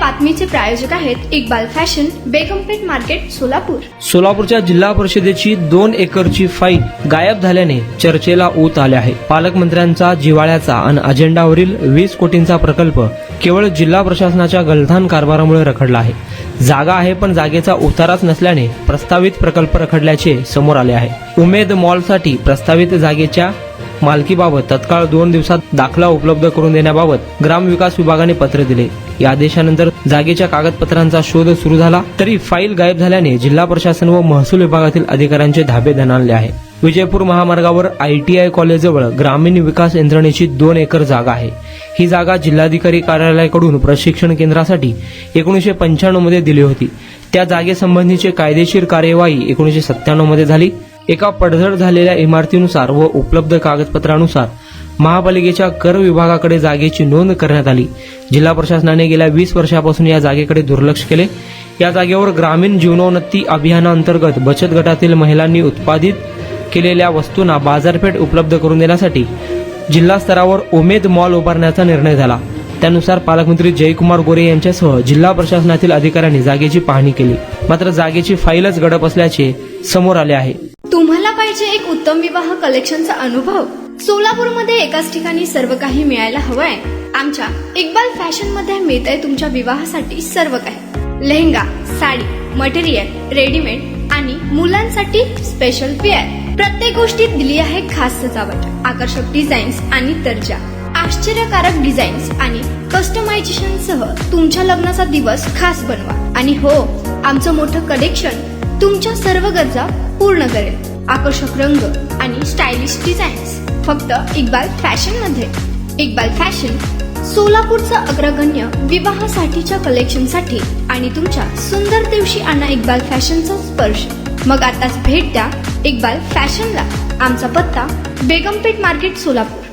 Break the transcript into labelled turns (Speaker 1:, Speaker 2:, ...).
Speaker 1: बातमीचे प्रायोजक आहेत Iqbal fashion, बेगमपेठ market, Solapur.
Speaker 2: सोलापूरच्या जिल्हा परिषदेची 2 एकरची फाईल गायब झाल्याने चर्चेला ऊत आले आहे. पालकमंत्र्यांचा जिव्हाळ्याचा आणि अजेंडावरील 20 कोटींचा प्रकल्प केवळ जिल्हा प्रशासनाच्या गलथान कारभारामुळे रखडला आहे. जागा आहे पण जागेचा उताराच नसल्याने प्रस्तावित प्रकल्प रखडल्याचे समोर आले आहे. उमेद मॉलसाठी प्रस्तावित जागेच्या मालकीबाबत तत्काळ 2 दिवसात दाखला उपलब्ध करून देण्याबाबत ग्रामविकास विभागाने पत्र दिले. या आदेशानंतर जागेच्या कागदपत्रांचा शोध सुरू झाला तरी फाईल गायब झाल्याने जिल्हा प्रशासन व महसूल विभागातील अधिकाऱ्यांचे धाबे दणाणले आहे. विजयपूर महामार्गावर ITI कॉलेजजवळ ग्रामीण विकास यंत्रणेची 2 एकर जागा आहे. ही जागा जिल्हाधिकारी कार्यालयाकडून प्रशिक्षण केंद्रासाठी 1995 मध्ये दिली होती. त्या जागेसंबंधीची कायदेशीर कार्यवाही 1997 मध्ये झाली. एका पडझड झालेल्या इमारतीनुसार व उपलब्ध कागदपत्रानुसार महापालिकेच्या कर विभागाकडे जागेची नोंद करण्यात आली. जिल्हा प्रशासनाने गेल्या 20 वर्षापासून या जागेकडे दुर्लक्ष केले. या जागेवर ग्रामीण जीवनोन्नती अभियानांतर्गत बचत गटातील महिलांनी उत्पादित केलेल्या वस्तूंना बाजारपेठ उपलब्ध करून देण्यासाठी जिल्हा स्तरावर उमेद मॉल उभारण्याचा निर्णय झाला. त्यानुसार पालकमंत्री जयकुमार गोरे यांच्यासह जिल्हा प्रशासनातील अधिकाऱ्यांनी जागेची पाहणी केली. मात्र जागेची फाईलच गडप असल्याचे समोर आले आहे.
Speaker 1: तुम्हाला पाहिजे एक उत्तम विवाह कलेक्शनचा अनुभव? सोलापूरमध्ये एकाच ठिकाणी सर्व काही मिळायला हवंय. आमच्या इक्बाल फॅशन मध्ये मिळतंय तुमच्या विवाहासाठी सर्व काही. लेहंगा, साडी, मटेरियल, रेडीमेड आणि मुलांसाठी स्पेशल वेअर. प्रत्येक गोष्टीत दिली आहे खास सजावट, आकर्षक डिझाईन्स आणि दर्जा, आश्चर्यकारक डिझाईन्स आणि कस्टमायझेशन सह तुमच्या लग्नाचा दिवस खास बनवा. आणि हो, आमचं मोठं कलेक्शन तुमच्या सर्व गरजा पूर्ण करेल. आकर्षक रंग आणि स्टायलिश डिझाईन्स फक्त इक्बाल फॅशन मध्ये. इक्बाल फॅशन सोलापूरचा अग्रगण्य विवाहासाठीच्या कलेक्शनसाठी आणि तुमच्या सुंदर दिवशी आणा इक्बाल फॅशनचा स्पर्श. मग आताच भेट द्या इक्बाल फॅशनला. आमचा पत्ता बेगमपेठ मार्केट, सोलापूर.